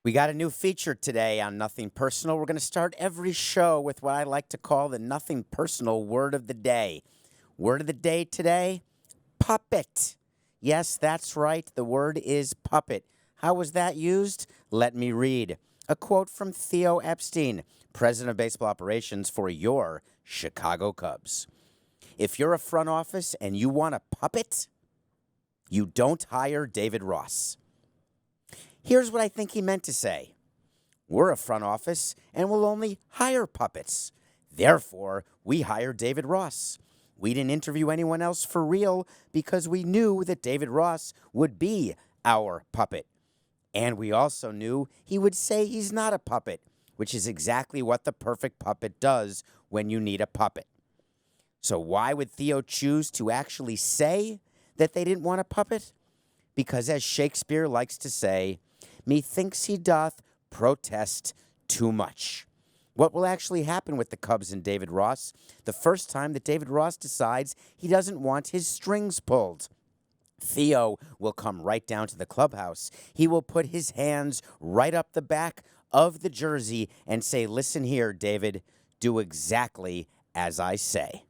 We got a new feature today on Nothing Personal. We're going to start every show with what I like to call the Nothing Personal word of the day. Word of the day today, puppet. Yes, that's right. The word is puppet. How was that used? Let me read. A quote from Theo Epstein, president of baseball operations for your Chicago Cubs. If you're a front office and you want a puppet, you don't hire David Ross. Here's what I think he meant to say. We're a front office and we'll only hire puppets. Therefore, we hire David Ross. We didn't interview anyone else for real because we knew that David Ross would be our puppet. And we also knew he would say he's not a puppet, which is exactly what the perfect puppet does when you need a puppet. So why would Theo choose to actually say that they didn't want a puppet? Because as Shakespeare likes to say, methinks he doth protest too much. What will actually happen with the Cubs and David Ross the first time that David Ross decides he doesn't want his strings pulled? Theo will come right down to the clubhouse. He will put his hands right up the back of the jersey and say, listen here, David, do exactly as I say.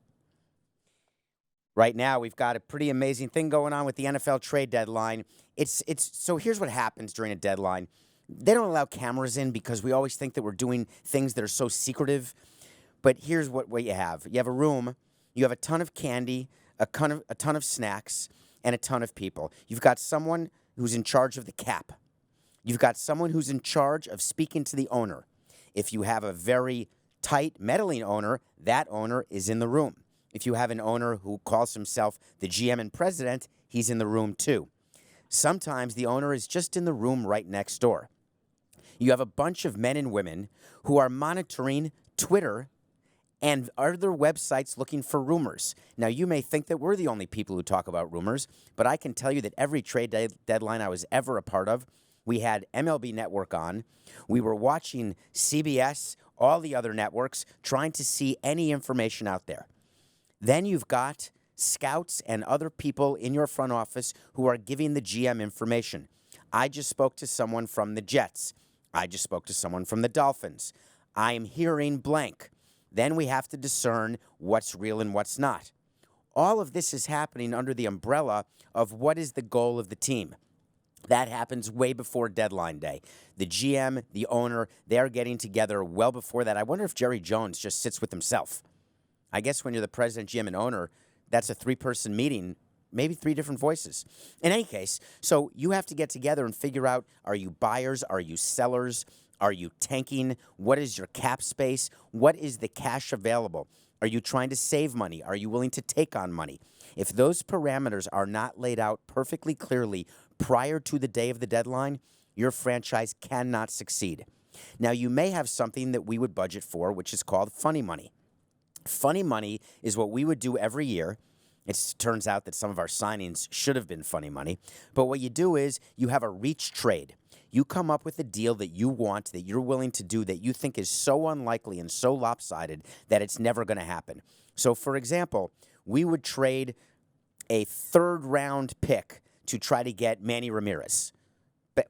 Right now, we've got a pretty amazing thing going on with the NFL trade deadline. So here's what happens during a deadline. They don't allow cameras in because we always think that we're doing things that are so secretive. But here's what you have. You have a room. You have a ton of candy, a ton of snacks, and a ton of people. You've got someone who's in charge of the cap. You've got someone who's in charge of speaking to the owner. If you have a very tight, meddling owner, that owner is in the room. If you have an owner who calls himself the GM and president, he's in the room too. Sometimes the owner is just in the room right next door. You have a bunch of men and women who are monitoring Twitter and other websites looking for rumors. Now, you may think that we're the only people who talk about rumors, but I can tell you that every trade deadline I was ever a part of, we had MLB Network on. We were watching CBS, all the other networks, trying to see any information out there. Then you've got scouts and other people in your front office who are giving the GM information. I just spoke to someone from the Jets. I just spoke to someone from the Dolphins. I'm hearing blank. Then we have to discern what's real and what's not. All of this is happening under the umbrella of what is the goal of the team. That happens way before deadline day. The GM, the owner, they're getting together well before that. I wonder if Jerry Jones just sits with himself. I guess when you're the president, GM, and owner, that's a three-person meeting, maybe three different voices. In any case, so you have to get together and figure out, are you buyers? Are you sellers? Are you tanking? What is your cap space? What is the cash available? Are you trying to save money? Are you willing to take on money? If those parameters are not laid out perfectly clearly prior to the day of the deadline, your franchise cannot succeed. Now, you may have something that we would budget for, which is called funny money. Funny money is what we would do every year. It turns out that some of our signings should have been funny money. But what you do is you have a reach trade. You come up with a deal that you want, that you're willing to do, that you think is so unlikely and so lopsided that it's never going to happen. So, for example, we would trade a third-round pick to try to get Manny Ramirez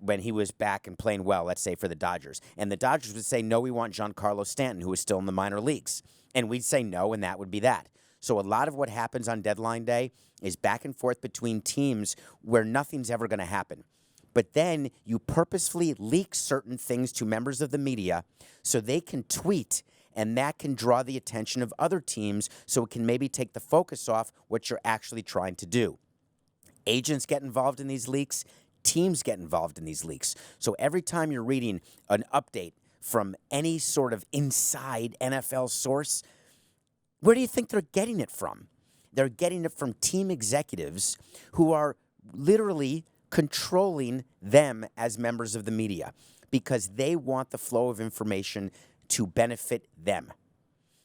when he was back and playing well, let's say, for the Dodgers. And the Dodgers would say, no, we want Giancarlo Stanton, who is still in the minor leagues. And we'd say no, and that would be that. So a lot of what happens on deadline day is back and forth between teams where nothing's ever going to happen. But then you purposefully leak certain things to members of the media so they can tweet, and that can draw the attention of other teams so it can maybe take the focus off what you're actually trying to do. Agents get involved in these leaks. Teams get involved in these leaks. So every time you're reading an update from any sort of inside NFL source, where do you think they're getting it from? They're getting it from team executives who are literally controlling them as members of the media because they want the flow of information to benefit them.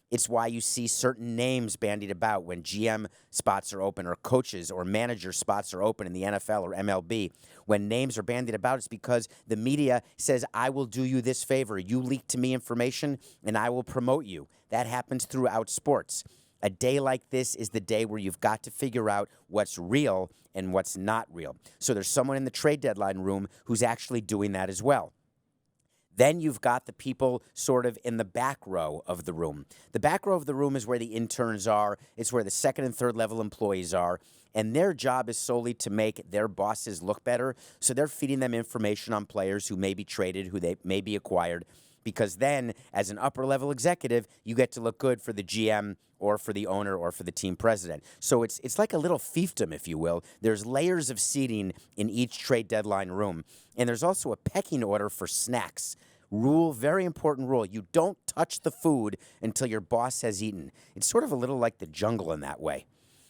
It's why you see certain names bandied about when GM spots are open or coaches or manager spots are open in the NFL or MLB. When names are bandied about, it's because the media says, I will do you this favor. You leak to me information, and I will promote you. That happens throughout sports. A day like this is the day where you've got to figure out what's real and what's not real. So there's someone in the trade deadline room who's actually doing that as well. Then you've got the people sort of in the back row of the room. The back row of the room is where the interns are. It's where the second and third level employees are. And their job is solely to make their bosses look better. So they're feeding them information on players who may be traded, who they may be acquired. Because then, as an upper level executive, you get to look good for the GM or for the owner or for the team president. So it's like a little fiefdom, if you will. There's layers of seating in each trade deadline room. And there's also a pecking order for snacks. Rule, very important rule. You don't touch the food until your boss has eaten. It's sort of a little like the jungle in that way.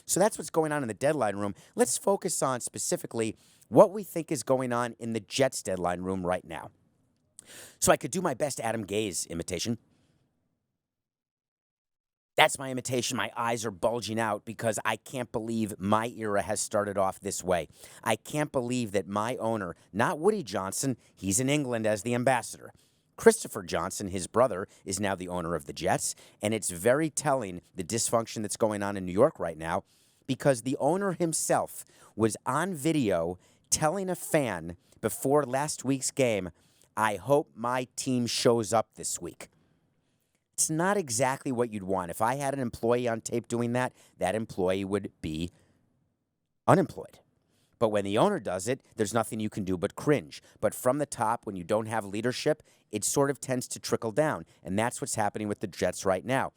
So that's what's going on in the deadline room. Let's focus on specifically what we think is going on in the Jets deadline room right now. So I could do my best Adam Gase imitation. That's my imitation. My eyes are bulging out because I can't believe my era has started off this way. I can't believe that my owner, not Woody Johnson, he's in England as the ambassador. Christopher Johnson, his brother, is now the owner of the Jets, and it's very telling the dysfunction that's going on in New York right now because the owner himself was on video telling a fan before last week's game, I hope my team shows up this week. It's not exactly what you'd want. If I had an employee on tape doing that, that employee would be unemployed. But when the owner does it, there's nothing you can do but cringe. But from the top, when you don't have leadership, it sort of tends to trickle down. And that's what's happening with the Jets right now.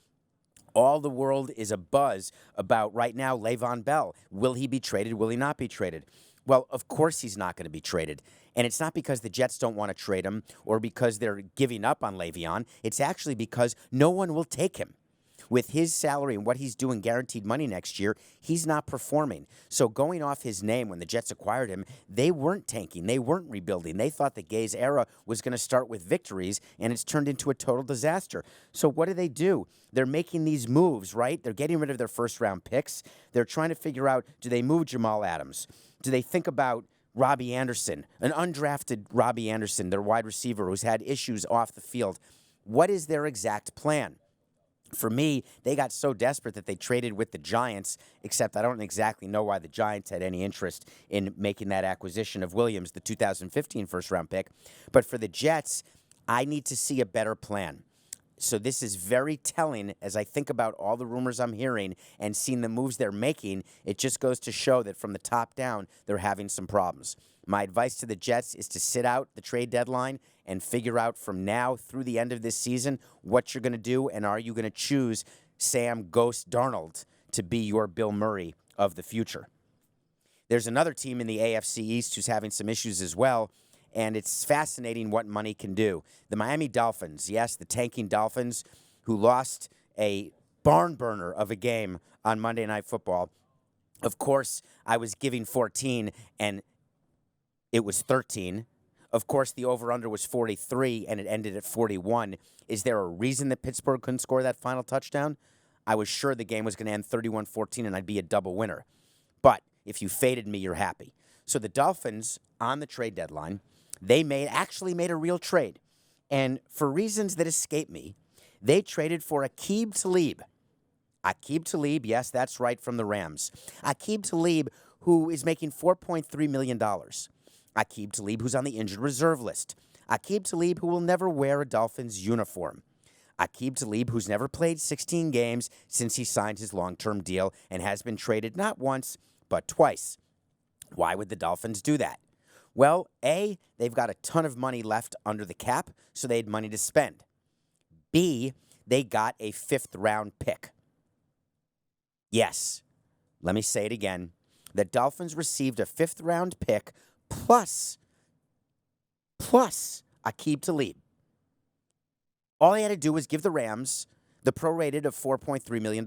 All the world is abuzz about right now Le'Veon Bell. Will he be traded? Will he not be traded? Well, of course he's not going to be traded. And it's not because the Jets don't want to trade him or because they're giving up on Le'Veon. It's actually because no one will take him. With his salary and what he's doing guaranteed money next year, he's not performing. So going off his name when the Jets acquired him, they weren't tanking. They weren't rebuilding. They thought the Gase era was going to start with victories, and it's turned into a total disaster. So what do? They're making these moves, right? They're getting rid of their first-round picks. They're trying to figure out, do they move Jamal Adams? Do they think about Robbie Anderson, an undrafted Robbie Anderson, their wide receiver who's had issues off the field? What is their exact plan? For me, they got so desperate that they traded with the Giants, except I don't exactly know why the Giants had any interest in making that acquisition of Williams, the 2015 first-round pick. But for the Jets, I need to see a better plan. So this is very telling as I think about all the rumors I'm hearing and seeing the moves they're making. It just goes to show that from the top down, they're having some problems. My advice to the Jets is to sit out the trade deadline and figure out from now through the end of this season what you're going to do, and are you going to choose Sam Ghost Darnold to be your Bill Murray of the future. There's another team in the AFC East who's having some issues as well, and it's fascinating what money can do. The Miami Dolphins, yes, the tanking Dolphins, who lost a barn burner of a game on Monday Night Football. Of course, I was giving 14, and it was 13. Of course, the over-under was 43, and it ended at 41. Is there a reason that Pittsburgh couldn't score that final touchdown? I was sure the game was going to end 31-14, and I'd be a double winner. But if you faded me, you're happy. So the Dolphins, on the trade deadline, they actually made a real trade. And for reasons that escape me, they traded for Aqib Talib. Aqib Talib, yes, that's right, from the Rams. Aqib Talib, who is making $4.3 million. Aqib Talib, who's on the injured reserve list. Aqib Talib, who will never wear a Dolphins uniform. Aqib Talib, who's never played 16 games since he signed his long-term deal and has been traded not once, but twice. Why would the Dolphins do that? Well, A, they've got a ton of money left under the cap, so they had money to spend. B, they got a fifth-round pick. Yes, let me say it again. The Dolphins received a fifth-round pick plus Aqib Talib. All they had to do was give the Rams the prorated of $4.3 million.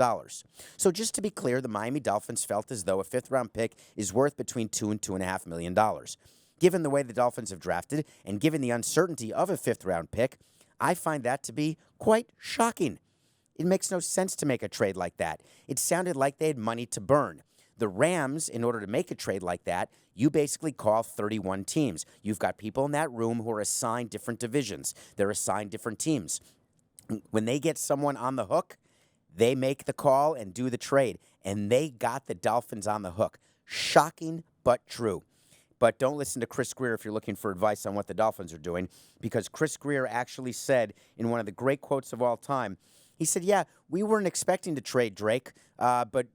So just to be clear, the Miami Dolphins felt as though a fifth-round pick is worth between $2 and $2.5 million. Given the way the Dolphins have drafted and given the uncertainty of a fifth-round pick, I find that to be quite shocking. It makes no sense to make a trade like that. It sounded like they had money to burn. The Rams, in order to make a trade like that, you basically call 31 teams. You've got people in that room who are assigned different divisions. They're assigned different teams. When they get someone on the hook, they make the call and do the trade. And they got the Dolphins on the hook. Shocking, but true. But don't listen to Chris Greer if you're looking for advice on what the Dolphins are doing, because Chris Greer actually said in one of the great quotes of all time, he said, yeah, we weren't expecting to trade Drake, but,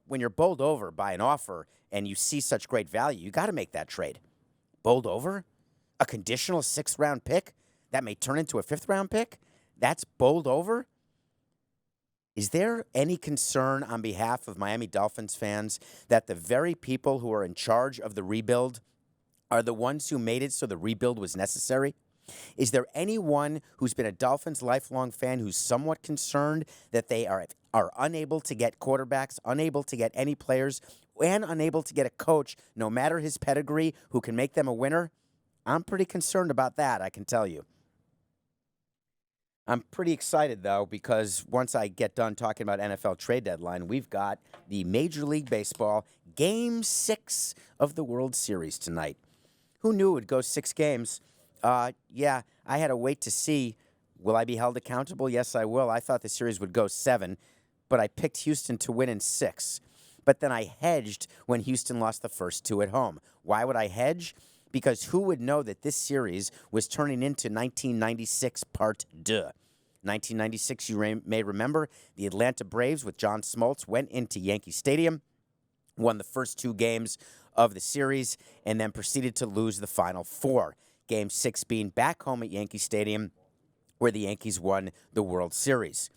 when you're bowled over by an offer and you see such great value, you got to make that trade. Bowled over? A conditional 6th-round pick that may turn into a 5th-round pick? That's bowled over? Is there any concern on behalf of Miami Dolphins fans that the very people who are in charge of the rebuild are the ones who made it so the rebuild was necessary? Is there anyone who's been a Dolphins lifelong fan who's somewhat concerned that they are unable to get quarterbacks, unable to get any players, and unable to get a coach, no matter his pedigree, who can make them a winner? I'm pretty concerned about that, I can tell you. I'm pretty excited, though, because once I get done talking about NFL trade deadline, we've got the Major League Baseball Game 6 of the World Series tonight. Who knew it would go 6 games? Yeah, I had to wait to see. Will I be held accountable? Yes, I will. I thought the series would go 7, but I picked Houston to win in 6. But then I hedged when Houston lost the first 2 at home. Why would I hedge? Because who would know that this series was turning into 1996 Part 2. 1996, you may remember, the Atlanta Braves with John Smoltz went into Yankee Stadium, won the first 2 games of the series, and then proceeded to lose the final 4. Game 6 being back home at Yankee Stadium, where the Yankees won the World Series.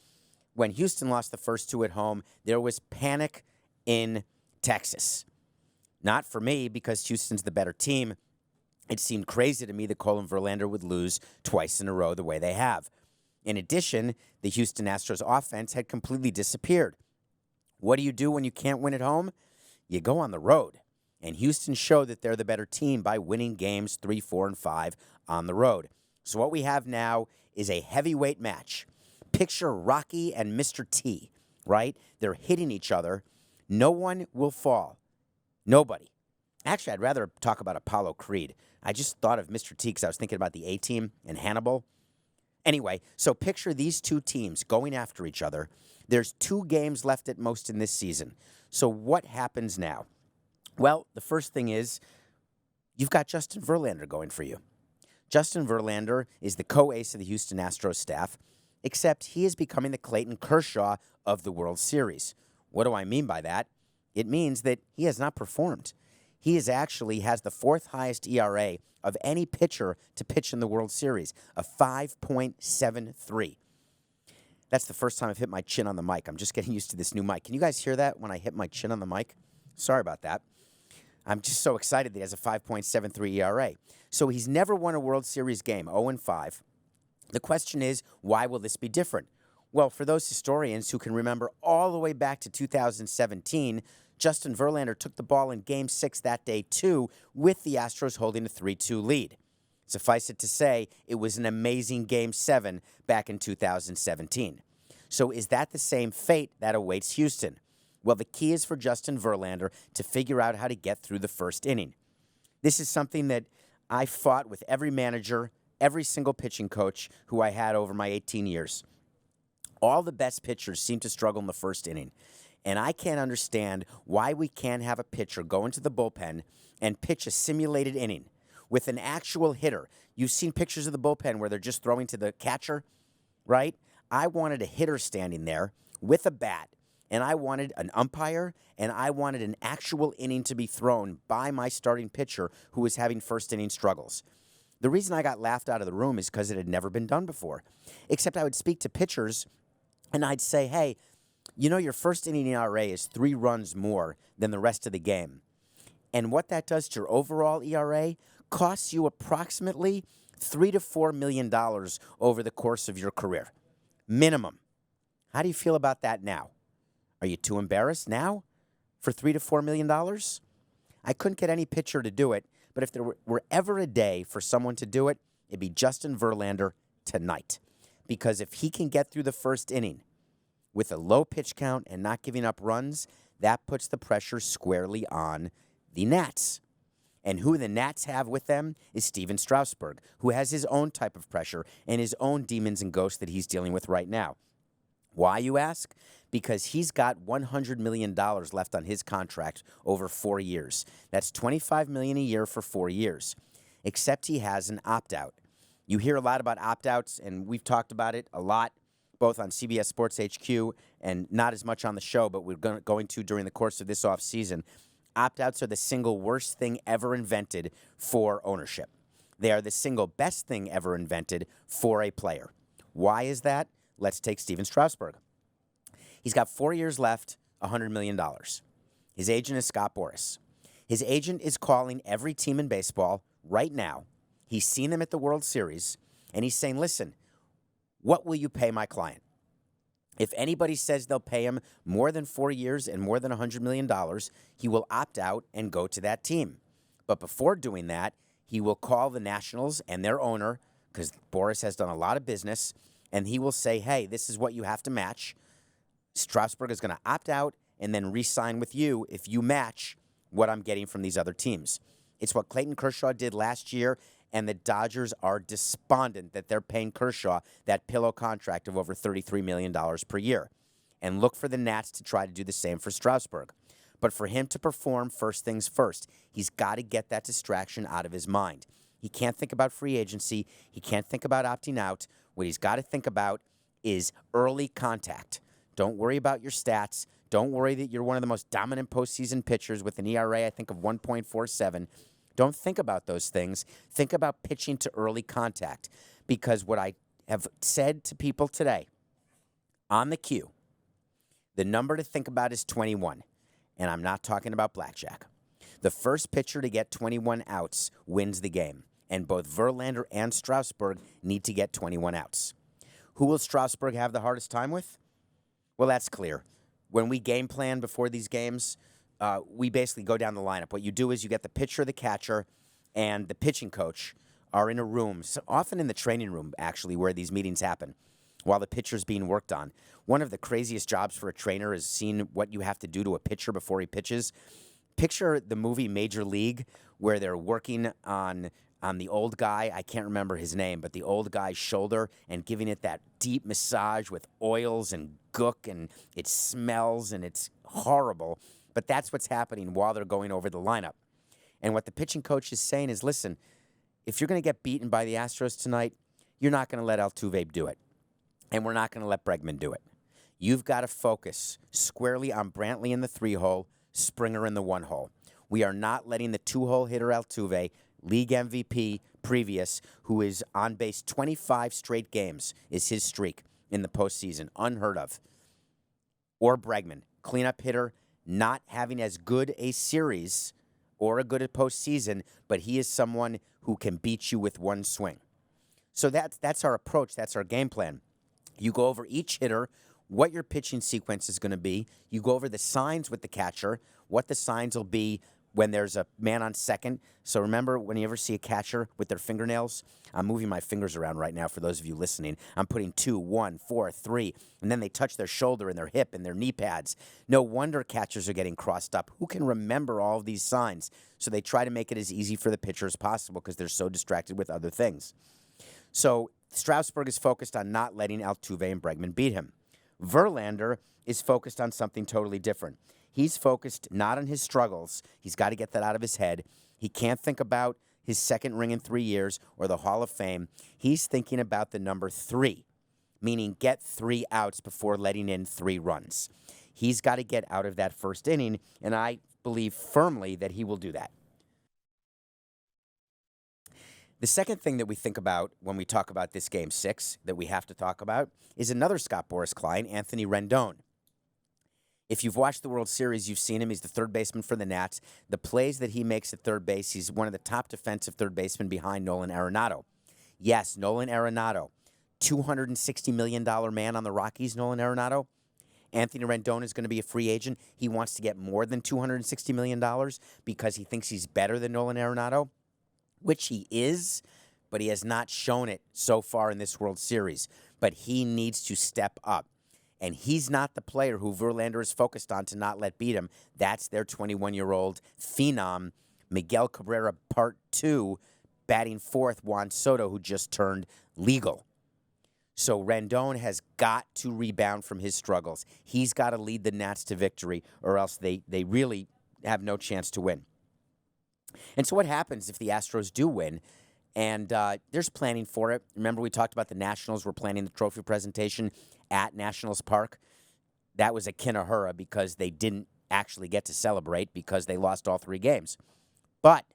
When Houston lost the first 2 at home, there was panic in Texas. Not for me, because Houston's the better team. It seemed crazy to me that Colin Verlander would lose twice in a row the way they have. In addition, the Houston Astros offense had completely disappeared. What do you do when you can't win at home? You go on the road. And Houston showed that they're the better team by winning games 3, 4, and 5 on the road. So what we have now is a heavyweight match. Picture Rocky and Mr. T, right? They're hitting each other. No one will fall. Nobody. Actually, I'd rather talk about Apollo Creed. I just thought of Mr. T because I was thinking about the A-Team and Hannibal. Anyway, so picture these 2 teams going after each other. There's 2 games left at most in this season. So what happens now? Well, the first thing is you've got Justin Verlander going for you. Justin Verlander is the co-ace of the Houston Astros staff, except he is becoming the Clayton Kershaw of the World Series. What do I mean by that? It means that he has not performed. He has the 4th highest ERA of any pitcher to pitch in the World Series, a 5.73. That's the first time I've hit my chin on the mic. I'm just getting used to this new mic. Can you guys hear that when I hit my chin on the mic? Sorry about that. I'm just so excited that he has a 5.73 ERA. So he's never won a World Series game, 0-5. The question is, why will this be different? Well, for those historians who can remember all the way back to 2017, Justin Verlander took the ball in Game 6 that day, too, with the Astros holding a 3-2 lead. Suffice it to say, it was an amazing Game 7 back in 2017. So is that the same fate that awaits Houston? Well, the key is for Justin Verlander to figure out how to get through the first inning. This is something that I fought with every manager, every single pitching coach who I had over my 18 years. All the best pitchers seem to struggle in the first inning. And I can't understand why we can't have a pitcher go into the bullpen and pitch a simulated inning with an actual hitter. You've seen pictures of the bullpen where they're just throwing to the catcher, right? I wanted a hitter standing there with a bat, and I wanted an umpire, and I wanted an actual inning to be thrown by my starting pitcher who was having first inning struggles. The reason I got laughed out of the room is because it had never been done before. Except I would speak to pitchers, and I'd say, hey, your first inning ERA is 3 runs more than the rest of the game. And what that does to your overall ERA costs you approximately $3 to $4 million over the course of your career. Minimum. How do you feel about that now? Are you too embarrassed now for $3 to $4 million? I couldn't get any pitcher to do it, but if there were ever a day for someone to do it, it'd be Justin Verlander tonight. Because if he can get through the first inning with a low pitch count and not giving up runs, that puts the pressure squarely on the Nats. And who the Nats have with them is Steven Strasburg, who has his own type of pressure and his own demons and ghosts that he's dealing with right now. Why, you ask? Because he's got $100 million left on his contract over 4 years. That's $25 million a year for 4 years, except he has an opt-out. You hear a lot about opt-outs, and we've talked about it a lot, both on CBS Sports HQ and not as much on the show, but we're going to during the course of this offseason. Opt-outs are the single worst thing ever invented for ownership. They are the single best thing ever invented for a player. Why is that? Let's take Steven Strasburg. He's got 4 years left, $100 million. His agent is Scott Boras. His agent is calling every team in baseball right now. He's seen them at the World Series, and he's saying, listen, what will you pay my client? If anybody says they'll pay him more than 4 years and more than $100 million, he will opt out and go to that team. But before doing that, he will call the Nationals and their owner, because Boras has done a lot of business, and he will say, hey, this is what you have to match. Strasburg is going to opt out and then re-sign with you if you match what I'm getting from these other teams. It's what Clayton Kershaw did last year, and the Dodgers are despondent that they're paying Kershaw that pillow contract of over $33 million per year. And look for the Nats to try to do the same for Strasburg. But for him to perform, first things first, he's got to get that distraction out of his mind. He can't think about free agency. He can't think about opting out. What he's got to think about is early contact. Don't worry about your stats. Don't worry that you're one of the most dominant postseason pitchers with an ERA, I think, of 1.47. Don't think about those things. Think about pitching to early contact. Because what I have said to people today, on the cue, the number to think about is 21. And I'm not talking about blackjack. The first pitcher to get 21 outs wins the game. And both Verlander and Strasburg need to get 21 outs. Who will Strasburg have the hardest time with? Well, that's clear. When we game plan before these games, we basically go down the lineup. What you do is you get the pitcher, the catcher, and the pitching coach are in a room, so often in the training room, actually, where these meetings happen, while the pitcher's being worked on. One of the craziest jobs for a trainer is seeing what you have to do to a pitcher before he pitches. Picture the movie Major League, where they're working on the old guy, I can't remember his name, but the old guy's shoulder, and giving it that deep massage with oils and gook, and it smells, and it's horrible. But that's what's happening while they're going over the lineup. And what the pitching coach is saying is, listen, if you're going to get beaten by the Astros tonight, you're not going to let Altuve do it. And we're not going to let Bregman do it. You've got to focus squarely on Brantley in the 3-hole, Springer in the 1-hole. We are not letting the 2-hole hitter Altuve, league MVP previous, who is on base 25 straight games, is his streak in the postseason. Unheard of. Or Bregman, cleanup hitter, not having as good a series or a good postseason, but he is someone who can beat you with one swing. So that's our approach. That's our game plan. You go over each hitter, what your pitching sequence is going to be. You go over the signs with the catcher, what the signs will be when there's a man on second. So remember, when you ever see a catcher with their fingernails, I'm moving my fingers around right now for those of you listening. I'm putting 2, 1, 4, 3, and then they touch their shoulder and their hip and their knee pads. No wonder catchers are getting crossed up. Who can remember all of these signs? So they try to make it as easy for the pitcher as possible because they're so distracted with other things. So Strasburg is focused on not letting Altuve and Bregman beat him. Verlander is focused on something totally different. He's focused not on his struggles. He's got to get that out of his head. He can't think about his second ring in 3 years or the Hall of Fame. He's thinking about the number 3, meaning get 3 outs before letting in 3 runs. He's got to get out of that first inning, and I believe firmly that he will do that. The second thing that we think about when we talk about this Game 6 that we have to talk about is another Scott Boras client, Anthony Rendon. If you've watched the World Series, you've seen him. He's the third baseman for the Nats. The plays that he makes at third base, he's one of the top defensive third basemen behind Nolan Arenado. Yes, Nolan Arenado, $260 million man on the Rockies, Nolan Arenado. Anthony Rendon is going to be a free agent. He wants to get more than $260 million because he thinks he's better than Nolan Arenado, which he is, but he has not shown it so far in this World Series. But he needs to step up. And he's not the player who Verlander is focused on to not let beat him. That's their 21-year-old phenom, Miguel Cabrera Part 2, batting fourth, Juan Soto, who just turned legal. So Rendon has got to rebound from his struggles. He's got to lead the Nats to victory, or else they really have no chance to win. And so what happens if the Astros do win? And there's planning for it. Remember, we talked about the Nationals were planning the trophy presentation at Nationals Park. That was a kinahura because they didn't actually get to celebrate because they lost all 3 games. But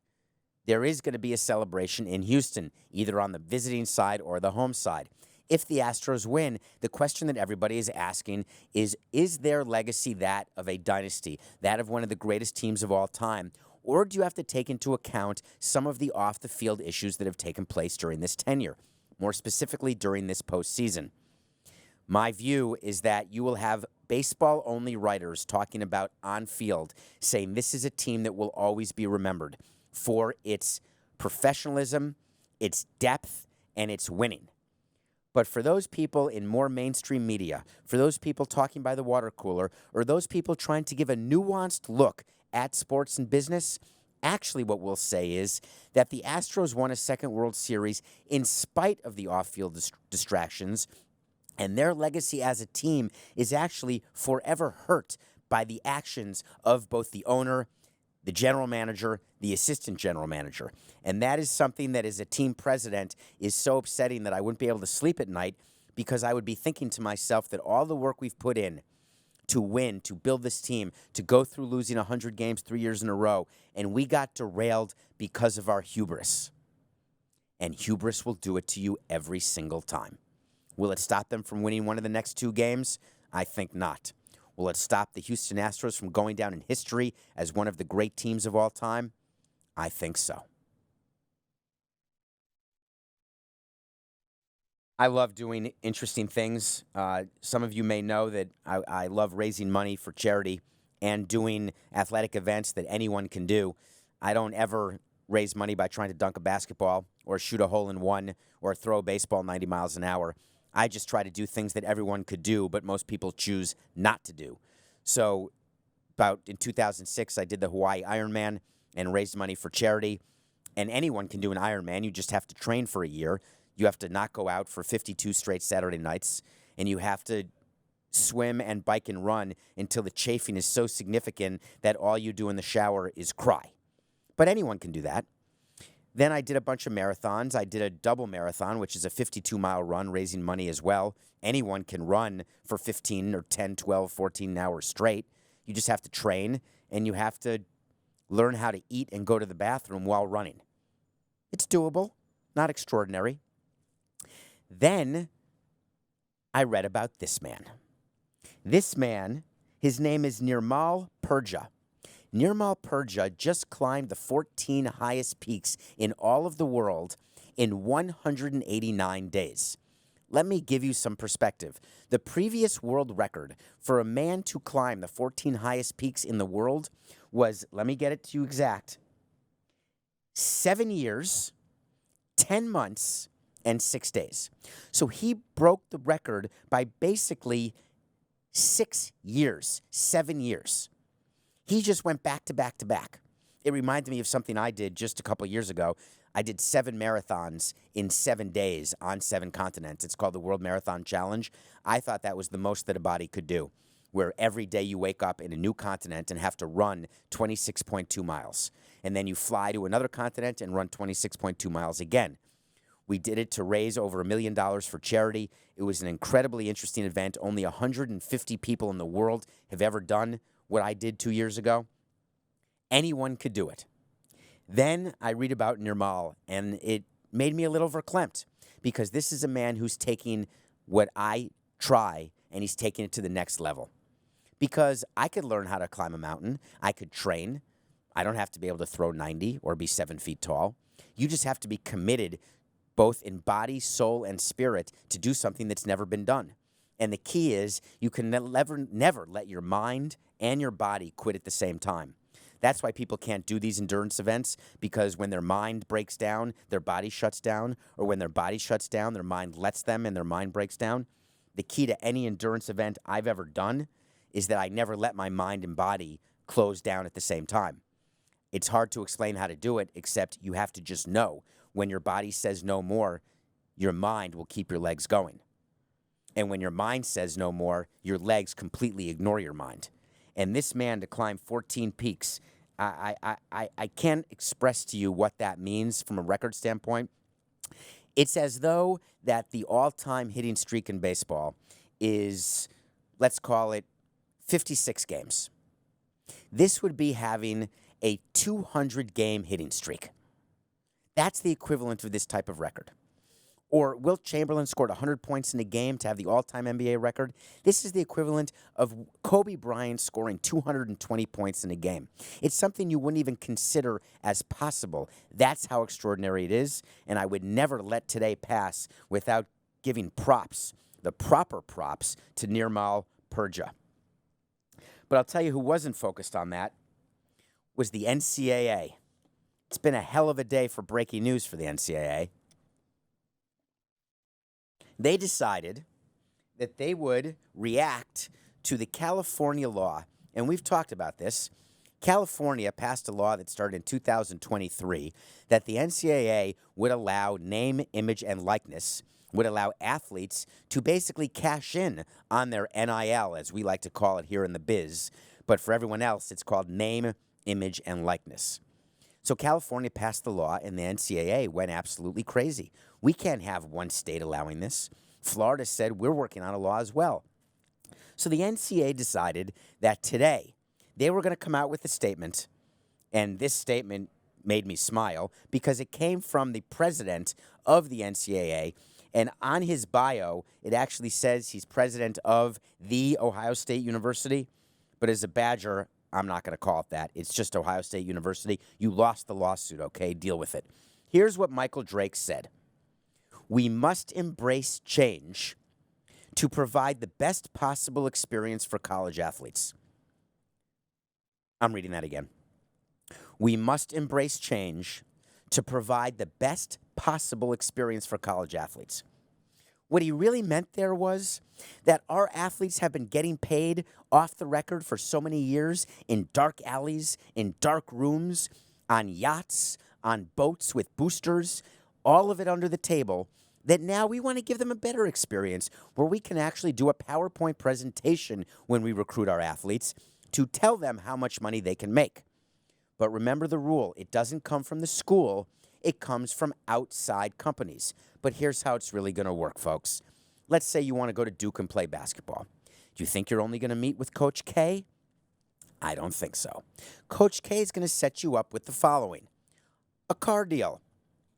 there is going to be a celebration in Houston, either on the visiting side or the home side. If the Astros win, the question that everybody is asking is their legacy that of a dynasty, that of one of the greatest teams of all time? Or do you have to take into account some of the off-the-field issues that have taken place during this tenure, more specifically during this postseason? My view is that you will have baseball-only writers talking about on-field, saying this is a team that will always be remembered for its professionalism, its depth, and its winning. But for those people in more mainstream media, for those people talking by the water cooler, or those people trying to give a nuanced look at sports and business, actually what we'll say is that the Astros won a second World Series in spite of the off-field distractions, and their legacy as a team is actually forever hurt by the actions of both the owner, the general manager, the assistant general manager. And that is something that as a team president is so upsetting that I wouldn't be able to sleep at night because I would be thinking to myself that all the work we've put in to win, to build this team, to go through losing 100 games 3 years in a row, and we got derailed because of our hubris. And hubris will do it to you every single time. Will it stop them from winning one of the next 2 games? I think not. Will it stop the Houston Astros from going down in history as one of the great teams of all time? I think so. I love doing interesting things. Some of you may know that I love raising money for charity and doing athletic events that anyone can do. I don't ever raise money by trying to dunk a basketball or shoot a hole-in-one or throw a baseball 90 miles an hour. I just try to do things that everyone could do, but most people choose not to do. So about in 2006, I did the Hawaii Ironman and raised money for charity. And anyone can do an Ironman. You just have to train for a year. You have to not go out for 52 straight Saturday nights. And you have to swim and bike and run until the chafing is so significant that all you do in the shower is cry. But anyone can do that. Then I did a bunch of marathons. I did a double marathon, which is a 52-mile run, raising money as well. Anyone can run for 15 or 10, 12, 14 hours straight. You just have to train, and you have to learn how to eat and go to the bathroom while running. It's doable, not extraordinary. Then I read about this man. This man, his name is Nirmal Purja. Nirmal Purja just climbed the 14 highest peaks in all of the world in 189 days. Let me give you some perspective. The previous world record for a man to climb the 14 highest peaks in the world was, let me get it to you exact, 7 years, 10 months, and 6 days. So he broke the record by basically 6 years, 7 years. He just went back to back to back. It reminded me of something I did just a couple years ago. I did 7 marathons in 7 days on 7 continents. It's called the World Marathon Challenge. I thought that was the most that a body could do, where every day you wake up in a new continent and have to run 26.2 miles. And then you fly to another continent and run 26.2 miles again. We did it to raise over $1 million for charity. It was an incredibly interesting event. Only 150 people in the world have ever done what I did 2 years ago. Anyone could do it. Then I read about Nirmal, and it made me a little verklempt because this is a man who's taking what I try, and he's taking it to the next level. Because I could learn how to climb a mountain. I could train. I don't have to be able to throw 90 or be 7 feet tall. You just have to be committed both in body, soul, and spirit to do something that's never been done. And the key is you can never let your mind and your body quit at the same time. That's why people can't do these endurance events, because when their mind breaks down, their body shuts down, or when their body shuts down, their mind lets them and their mind breaks down. The key to any endurance event I've ever done is that I never let my mind and body close down at the same time. It's hard to explain how to do it, except you have to just know when your body says no more, your mind will keep your legs going. And when your mind says no more, your legs completely ignore your mind. And this man to climb 14 peaks, I can't express to you what that means from a record standpoint. It's as though that the all-time hitting streak in baseball is, let's call it, 56 games. This would be having a 200-game hitting streak. That's the equivalent of this type of record. Or Wilt Chamberlain scored 100 points in a game to have the all-time NBA record. This is the equivalent of Kobe Bryant scoring 220 points in a game. It's something you wouldn't even consider as possible. That's how extraordinary it is, and I would never let today pass without giving props, the proper props, to Nirmal Purja. But I'll tell you who wasn't focused on that was the NCAA. It's been a hell of a day for breaking news for the NCAA. They decided that they would react to the California law, and we've talked about this. California passed a law that started in 2023 that the NCAA would allow name, image, and likeness, would allow athletes to basically cash in on their NIL, as we like to call it here in the biz. But for everyone else, it's called name, image, and likeness. So California passed the law, and the NCAA went absolutely crazy. We can't have one state allowing this. Florida said, we're working on a law as well. So the NCAA decided that today they were going to come out with a statement, and this statement made me smile because it came from the president of the NCAA, and on his bio, it actually says he's president of the Ohio State University, but as a Badger, I'm not going to call it that. It's just Ohio State University. You lost the lawsuit, okay? Deal with it. Here's what Michael Drake said. We must embrace change to provide the best possible experience for college athletes. I'm reading that again. We must embrace change to provide the best possible experience for college athletes. What he really meant there was that our athletes have been getting paid off the record for so many years in dark alleys, in dark rooms, on yachts, on boats with boosters, all of it under the table, that now we want to give them a better experience where we can actually do a PowerPoint presentation when we recruit our athletes to tell them how much money they can make. But remember the rule, it doesn't come from the school, it comes from outside companies. But here's how it's really going to work, folks. Let's say you want to go to Duke and play basketball. Do you think you're only going to meet with Coach K? I don't think so. Coach K is going to set you up with the following: a car deal,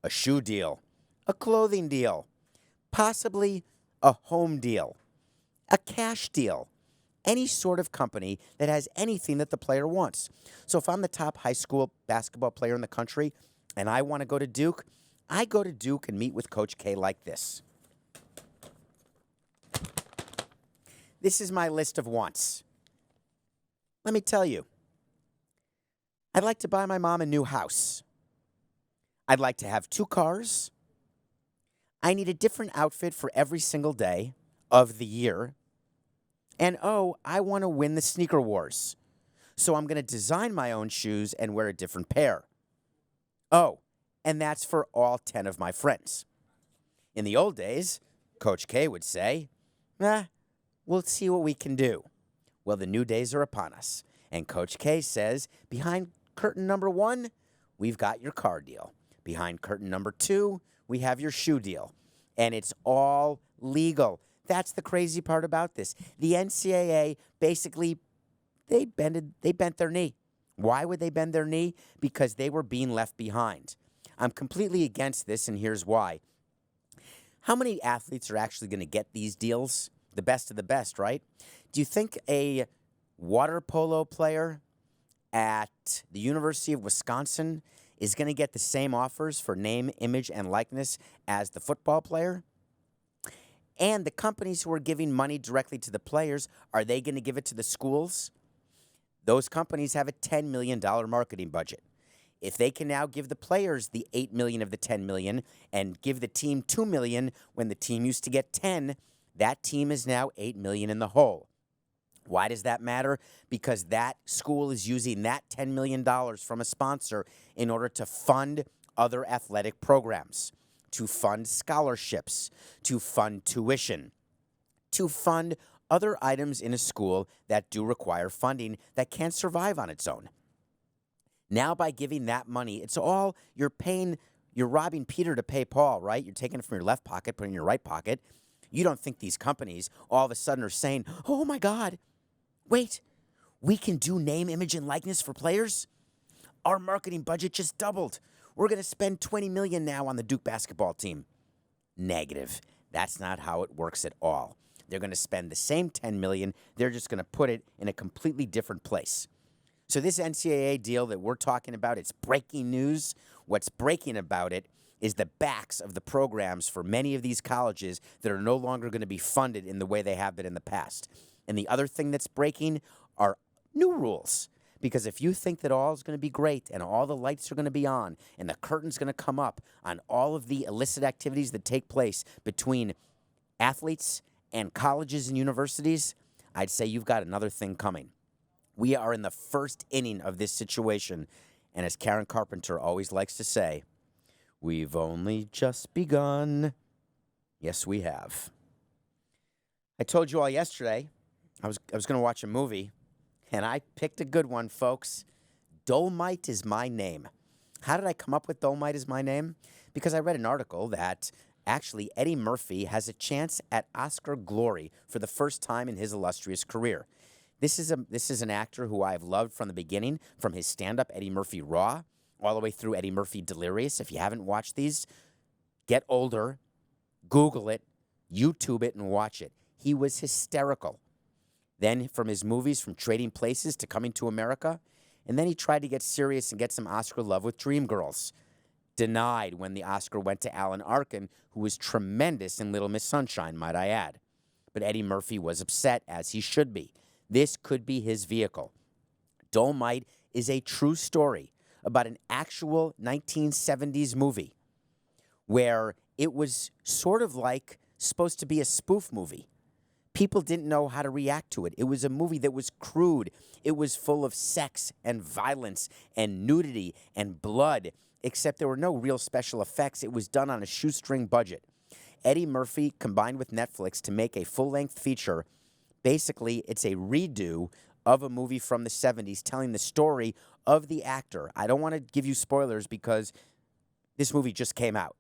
a shoe deal, a clothing deal, possibly a home deal, a cash deal, any sort of company that has anything that the player wants. So if I'm the top high school basketball player in the country and I want to go to Duke, I go to Duke and meet with Coach K like this. This is my list of wants. Let me tell you, I'd like to buy my mom a new house. I'd like to have 2 cars. I need a different outfit for every single day of the year. And oh, I want to win the sneaker wars. So I'm going to design my own shoes and wear a different pair. Oh, and that's for all 10 of my friends. In the old days, Coach K would say, we'll see what we can do. Well, the new days are upon us. And Coach K says, behind curtain number 1, we've got your car deal. Behind curtain number 2, we have your shoe deal. And it's all legal. That's the crazy part about this. The NCAA basically, they bent their knee. Why would they bend their knee? Because they were being left behind. I'm completely against this, and here's why. How many athletes are actually going to get these deals? The best of the best, right? Do you think a water polo player at the University of Wisconsin is going to get the same offers for name, image, and likeness as the football player? And the companies who are giving money directly to the players, are they going to give it to the schools? Those companies have a $10 million marketing budget. If they can now give the players the $8 million of the $10 million and give the team $2 million when the team used to get 10, that team is now $8 million in the hole. Why does that matter? Because that school is using that $10 million from a sponsor in order to fund other athletic programs, to fund scholarships, to fund tuition, to fund other items in a school that do require funding that can't survive on its own. Now, by giving that money, it's all you're robbing Peter to pay Paul, right? You're taking it from your left pocket, putting it in your right pocket. You don't think these companies all of a sudden are saying, oh my God, wait, we can do name, image, and likeness for players? Our marketing budget just doubled. We're going to spend $20 million now on the Duke basketball team. Negative. That's not how it works at all. They're going to spend the same $10 million. They're just going to put it in a completely different place. So this NCAA deal that we're talking about, it's breaking news. What's breaking about it is the backs of the programs for many of these colleges that are no longer going to be funded in the way they have been in the past. And the other thing that's breaking are new rules. Because if you think that all is going to be great and all the lights are going to be on and the curtain's going to come up on all of the illicit activities that take place between athletes and colleges and universities, I'd say you've got another thing coming. We are in the first inning of this situation. And as Karen Carpenter always likes to say, we've only just begun. Yes, we have. I told you all yesterday I was going to watch a movie. And I picked a good one, folks. Dolemite Is My Name. How did I come up with Dolemite Is My Name? Because I read an article that actually Eddie Murphy has a chance at Oscar glory for the first time in his illustrious career. This is an actor who I've loved from the beginning, from his stand-up Eddie Murphy Raw, all the way through Eddie Murphy Delirious. If you haven't watched these, get older, Google it, YouTube it, and watch it. He was hysterical. Then from his movies, from Trading Places to Coming to America, and then he tried to get serious and get some Oscar love with Dreamgirls. Denied when the Oscar went to Alan Arkin, who was tremendous in Little Miss Sunshine, might I add. But Eddie Murphy was upset, as he should be. This could be his vehicle. Dolemite is a true story about an actual 1970s movie where it was sort of like supposed to be a spoof movie. People didn't know how to react to it. It was a movie that was crude. It was full of sex and violence and nudity and blood, except there were no real special effects. It was done on a shoestring budget. Eddie Murphy combined with Netflix to make a full-length feature. Basically, it's a redo of a movie from the 70s telling the story of the actor. I don't want to give you spoilers because this movie just came out.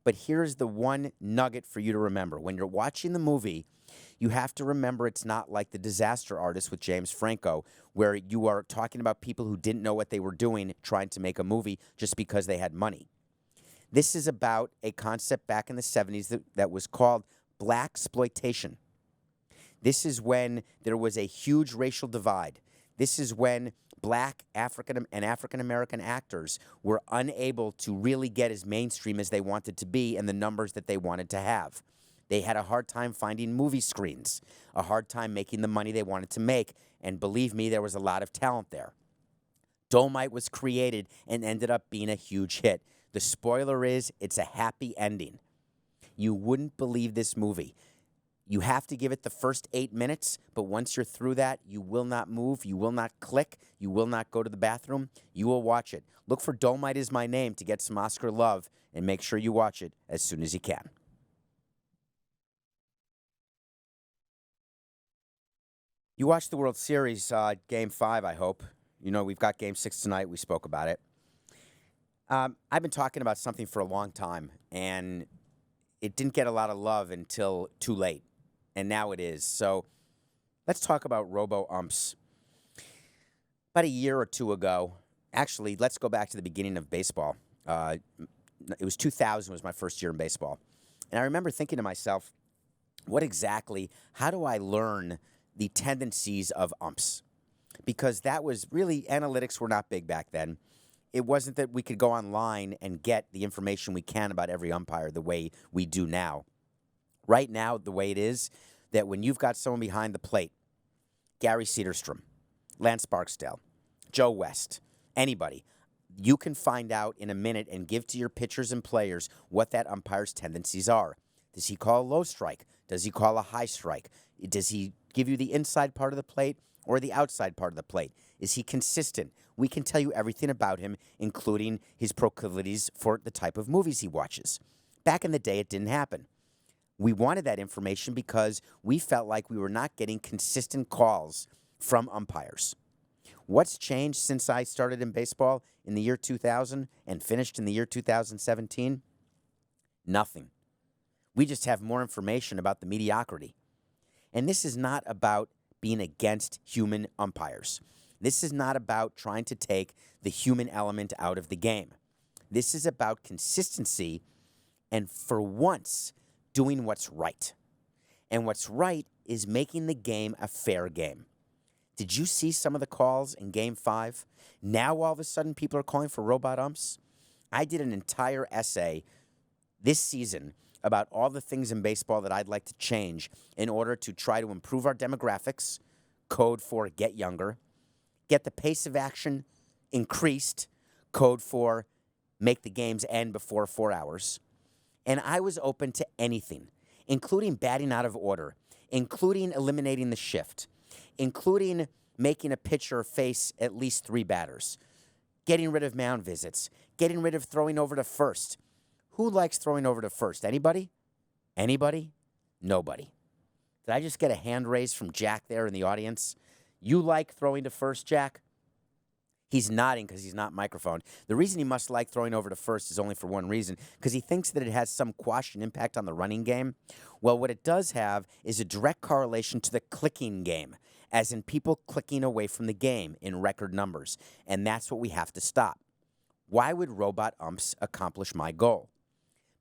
But here's the one nugget for you to remember. When you're watching the movie, you have to remember it's not like The Disaster Artist with James Franco, where you are talking about people who didn't know what they were doing trying to make a movie just because they had money. This is about a concept back in the 70s that was called blaxploitation. This is when there was a huge racial divide. This is when black African American actors were unable to really get as mainstream as they wanted to be and the numbers that they wanted to have. They had a hard time finding movie screens, a hard time making the money they wanted to make, and believe me, there was a lot of talent there. Dolemite was created and ended up being a huge hit. The spoiler is it's a happy ending. You wouldn't believe this movie. You have to give it the first 8 minutes, but once you're through that, you will not move, you will not click, you will not go to the bathroom, you will watch it. Look for Dolemite Is My Name to get some Oscar love, and make sure you watch it as soon as you can. You watched the World Series, Game 5, I hope. You know, we've got Game 6 tonight. We spoke about it. I've been talking about something for a long time, and it didn't get a lot of love until too late, and now it is. So let's talk about roboumps. About a year or two ago, actually, let's go back to the beginning of baseball. It was 2000 was my first year in baseball. And I remember thinking to myself, how do I learn the tendencies of umps? Because that was really, analytics were not big back then. It wasn't that we could go online and get the information we can about every umpire the way we do now. Right now, the way it is, that when you've got someone behind the plate, Gary Cederstrom, Lance Barksdale, Joe West, anybody, you can find out in a minute and give to your pitchers and players what that umpire's tendencies are. Does he call a low strike? Does he call a high strike? Does he give you the inside part of the plate or the outside part of the plate? Is he consistent? We can tell you everything about him, including his proclivities for the type of movies he watches. Back in the day, it didn't happen. We wanted that information because we felt like we were not getting consistent calls from umpires. What's changed since I started in baseball in the year 2000 and finished in the year 2017? Nothing. We just have more information about the mediocrity. And this is not about being against human umpires. This is not about trying to take the human element out of the game. This is about consistency and, for once, doing what's right. And what's right is making the game a fair game. Did you see some of the calls in Game 5? Now, all of a sudden, people are calling for robot umps. I did an entire essay this season about all the things in baseball that I'd like to change in order to try to improve our demographics, code for get younger, get the pace of action increased, code for make the games end before 4 hours. And I was open to anything, including batting out of order, including eliminating the shift, including making a pitcher face at least 3 batters, getting rid of mound visits, getting rid of throwing over to first. Who likes throwing over to first? Anybody? Anybody? Nobody. Did I just get a hand raise from Jack there in the audience? You like throwing to first, Jack? He's nodding because he's not microphoned. The reason he must like throwing over to first is only for one reason, because he thinks that it has some quotient impact on the running game. Well, what it does have is a direct correlation to the clicking game, as in people clicking away from the game in record numbers. And that's what we have to stop. Why would robot umps accomplish my goal?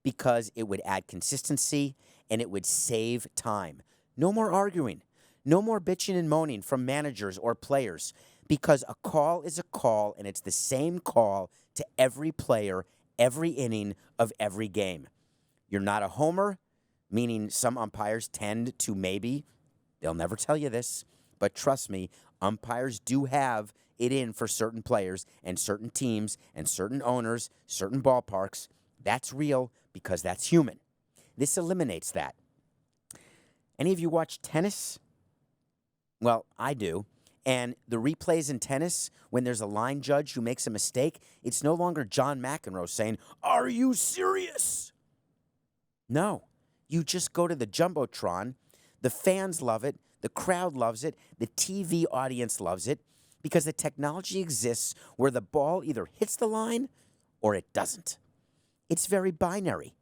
Because it would add consistency and it would save time. No more arguing. No more bitching and moaning from managers or players, because a call is a call and it's the same call to every player, every inning of every game. You're not a homer, meaning some umpires tend to maybe, they'll never tell you this, but trust me, umpires do have it in for certain players and certain teams and certain owners, certain ballparks. That's real because that's human. This eliminates that. Any of you watch tennis? Well, I do. And the replays in tennis, when there's a line judge who makes a mistake, it's no longer John McEnroe saying, "Are you serious?" No. You just go to the Jumbotron. The fans love it. The crowd loves it. The TV audience loves it because the technology exists where the ball either hits the line or it doesn't. It's very binary.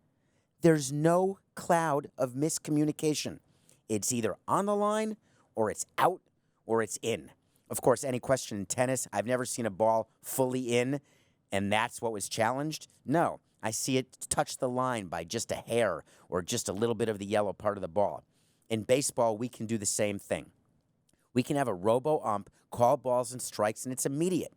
There's no cloud of miscommunication. It's either on the line or it's out or it's in. Of course, any question in tennis, I've never seen a ball fully in, and that's what was challenged. No, I see it touch the line by just a hair or just a little bit of the yellow part of the ball. In baseball, we can do the same thing. We can have a robo-ump call balls and strikes, and it's immediate.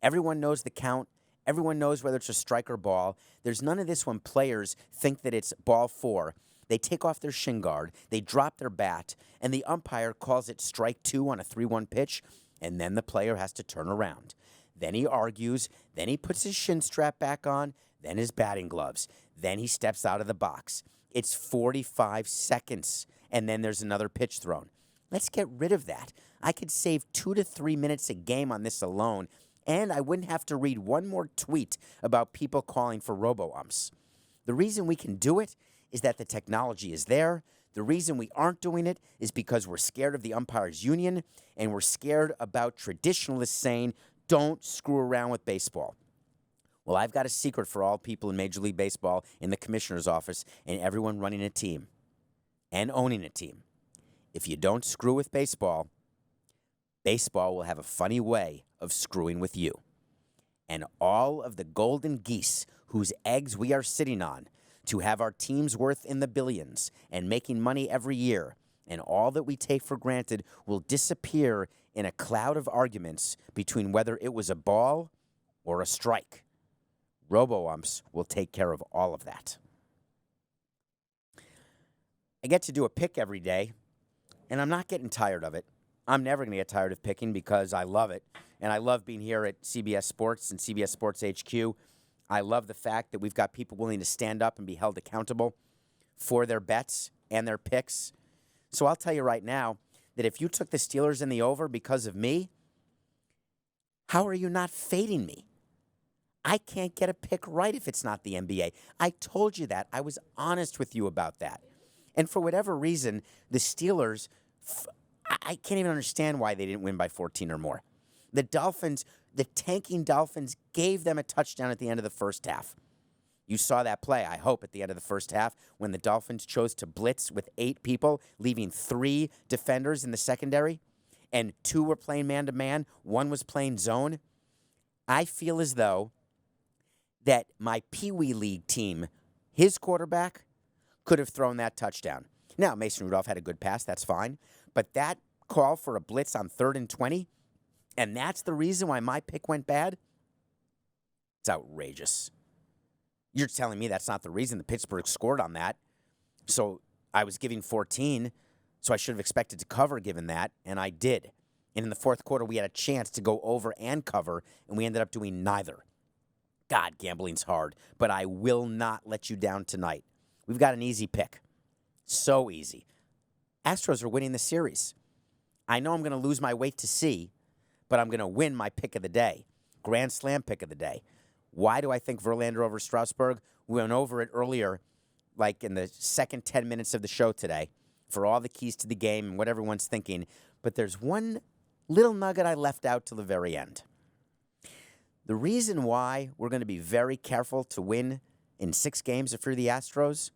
Everyone knows the count. Everyone knows whether it's a strike or ball. There's none of this when players think that it's ball 4. They take off their shin guard, they drop their bat, and the umpire calls it strike 2 on a 3-1 pitch, and then the player has to turn around. Then he argues, then he puts his shin strap back on, then his batting gloves, then he steps out of the box. It's 45 seconds, and then there's another pitch thrown. Let's get rid of that. I could save 2 to 3 minutes a game on this alone, and I wouldn't have to read one more tweet about people calling for robo-umps. The reason we can do it is that the technology is there. The reason we aren't doing it is because we're scared of the umpires union and we're scared about traditionalists saying, don't screw around with baseball. Well, I've got a secret for all people in Major League Baseball, in the commissioner's office, and everyone running a team and owning a team. If you don't screw with baseball, baseball will have a funny way of screwing with you. And all of the golden geese whose eggs we are sitting on to have our teams worth in the billions and making money every year, and all that we take for granted will disappear in a cloud of arguments between whether it was a ball or a strike. Robo-umps will take care of all of that. I get to do a pick every day, and I'm not getting tired of it. I'm never going to get tired of picking because I love it, and I love being here at CBS Sports and CBS Sports HQ. I love the fact that we've got people willing to stand up and be held accountable for their bets and their picks. So I'll tell you right now that if you took the Steelers in the over because of me, how are you not fading me? I can't get a pick right if it's not the NBA. I told you that. I was honest with you about that. And for whatever reason, the Steelers, I can't even understand why they didn't win by 14 or more. The Dolphins, the tanking Dolphins, gave them a touchdown at the end of the first half. You saw that play, I hope, at the end of the first half when the Dolphins chose to blitz with 8 people, leaving 3 defenders in the secondary, and 2 were playing man-to-man, 1 was playing zone. I feel as though that my Pee Wee League team, his quarterback, could have thrown that touchdown. Now, Mason Rudolph had a good pass, that's fine, but that call for a blitz on 3rd and 20, and that's the reason why my pick went bad? It's outrageous. You're telling me that's not the reason the Pittsburgh scored on that. So I was giving 14, so I should have expected to cover given that, and I did. And in the fourth quarter, we had a chance to go over and cover, and we ended up doing neither. God, gambling's hard, but I will not let you down tonight. We've got an easy pick. So easy. Astros are winning the series. I know I'm going to lose my weight to see, but I'm going to win my pick of the day. Grand Slam pick of the day. Why do I think Verlander over Strasburg? We went over it earlier, like in the second 10 minutes of the show today, for all the keys to the game and what everyone's thinking. But there's one little nugget I left out till the very end. The reason why we're going to be very careful to win in 6 games if you're the Astros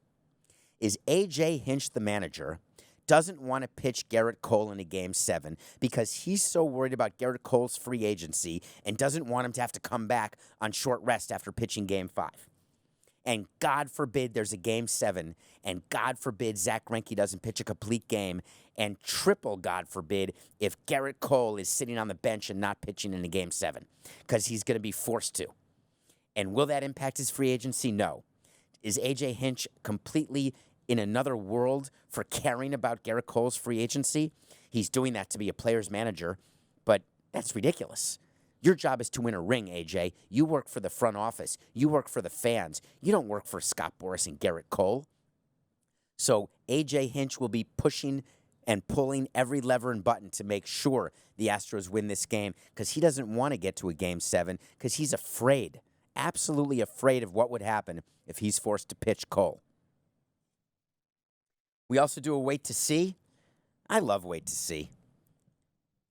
is A.J. Hinch, the manager, doesn't want to pitch Garrett Cole in a Game 7 because he's so worried about Garrett Cole's free agency and doesn't want him to have to come back on short rest after pitching Game 5. And God forbid there's a Game 7, and God forbid Zach Greinke doesn't pitch a complete game, and triple God forbid if Garrett Cole is sitting on the bench and not pitching in a Game 7 because he's going to be forced to. And will that impact his free agency? No. Is A.J. Hinch completely in another world for caring about Garrett Cole's free agency? He's doing that to be a player's manager, but that's ridiculous. Your job is to win a ring, AJ. You work for the front office. You work for the fans. You don't work for Scott Boras and Garrett Cole. So AJ Hinch will be pushing and pulling every lever and button to make sure the Astros win this game because he doesn't want to get to a Game 7 because he's afraid, absolutely afraid of what would happen if he's forced to pitch Cole. We also do a wait to see. I love wait to see.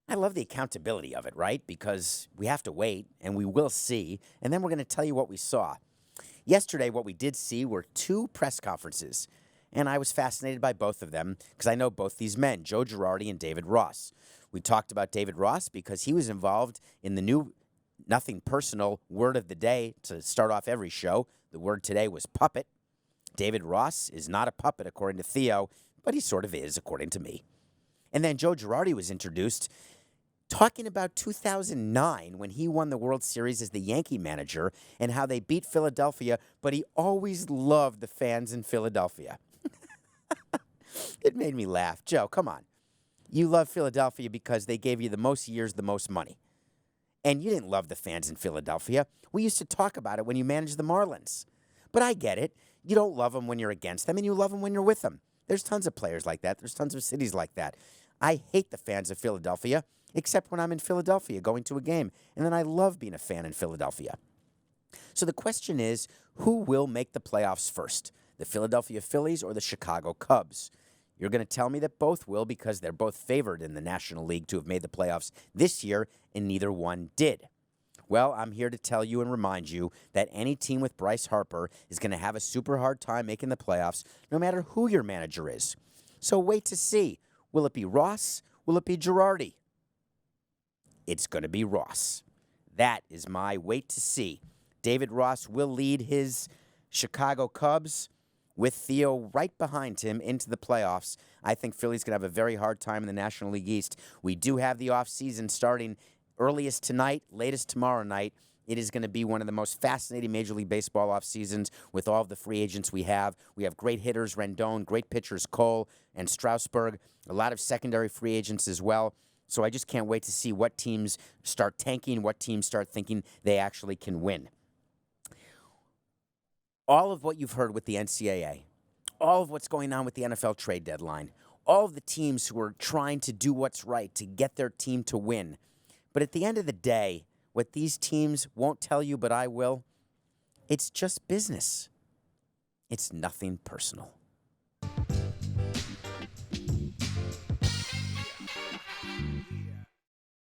I love the accountability of it, right? Because we have to wait, and we will see, and then we're going to tell you what we saw. Yesterday, what we did see were 2 press conferences, and I was fascinated by both of them because I know both these men, Joe Girardi and David Ross. We talked about David Ross because he was involved in the new Nothing Personal word of the day to start off every show. The word today was puppet. David Ross is not a puppet, according to Theo, but he sort of is, according to me. And then Joe Girardi was introduced talking about 2009 when he won the World Series as the Yankee manager and how they beat Philadelphia, but he always loved the fans in Philadelphia. It made me laugh. Joe, come on. You love Philadelphia because they gave you the most years, the most money. And you didn't love the fans in Philadelphia. We used to talk about it when you managed the Marlins. But I get it. You don't love them when you're against them, and you love them when you're with them. There's tons of players like that. There's tons of cities like that. I hate the fans of Philadelphia, except when I'm in Philadelphia going to a game. And then I love being a fan in Philadelphia. So the question is, who will make the playoffs first? The Philadelphia Phillies or the Chicago Cubs? You're going to tell me that both will because they're both favored in the National League to have made the playoffs this year, and neither one did. Well, I'm here to tell you and remind you that any team with Bryce Harper is going to have a super hard time making the playoffs, no matter who your manager is. So wait to see. Will it be Ross? Will it be Girardi? It's going to be Ross. That is my wait to see. David Ross will lead his Chicago Cubs with Theo right behind him into the playoffs. I think Philly's going to have a very hard time in the National League East. We do have the offseason starting earliest tonight, latest tomorrow night. It is going to be one of the most fascinating Major League Baseball off seasons with all of the free agents we have. We have great hitters, Rendon, great pitchers, Cole and Strasburg, a lot of secondary free agents as well. So I just can't wait to see what teams start tanking, what teams start thinking they actually can win. All of what you've heard with the NCAA, all of what's going on with the NFL trade deadline, all of the teams who are trying to do what's right to get their team to win. But at the end of the day, what these teams won't tell you, but I will, it's just business. It's nothing personal.